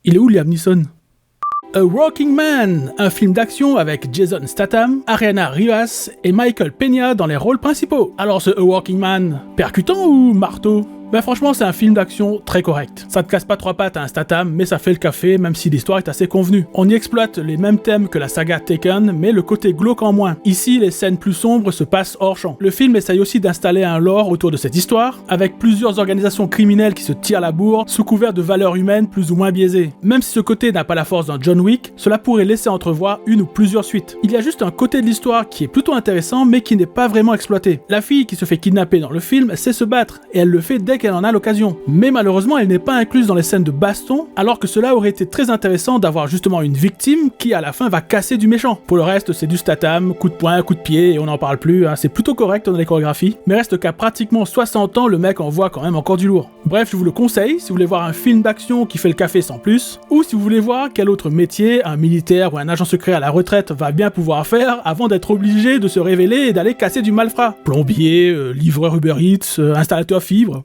Il est où Liam Neeson? A Working Man, un film d'action avec Jason Statham, Ariana Rivas et Michael Peña dans les rôles principaux. Alors ce A Working Man, percutant ou marteau? Ben franchement c'est un film d'action très correct. Ça ne casse pas trois pattes à un Statham, mais ça fait le café même si l'histoire est assez convenue. On y exploite les mêmes thèmes que la saga Taken, mais le côté glauque en moins. Ici les scènes plus sombres se passent hors champ. Le film essaye aussi d'installer un lore autour de cette histoire, avec plusieurs organisations criminelles qui se tirent la bourre, sous couvert de valeurs humaines plus ou moins biaisées. Même si ce côté n'a pas la force d'un John Wick, cela pourrait laisser entrevoir une ou plusieurs suites. Il y a juste un côté de l'histoire qui est plutôt intéressant, mais qui n'est pas vraiment exploité. La fille qui se fait kidnapper dans le film sait se battre, et elle le fait dès qu'elle en a l'occasion. Mais malheureusement, elle n'est pas incluse dans les scènes de baston, alors que cela aurait été très intéressant d'avoir justement une victime qui à la fin va casser du méchant. Pour le reste, c'est du Statham, coup de poing, coup de pied, et on n'en parle plus, hein. C'est plutôt correct dans les chorégraphies, mais reste qu'à pratiquement 60 ans, le mec envoie quand même encore du lourd. Bref, je vous le conseille, si vous voulez voir un film d'action qui fait le café sans plus, ou si vous voulez voir quel autre métier un militaire ou un agent secret à la retraite va bien pouvoir faire avant d'être obligé de se révéler et d'aller casser du malfrat. Plombier, livreur Uber Eats, installateur fibre...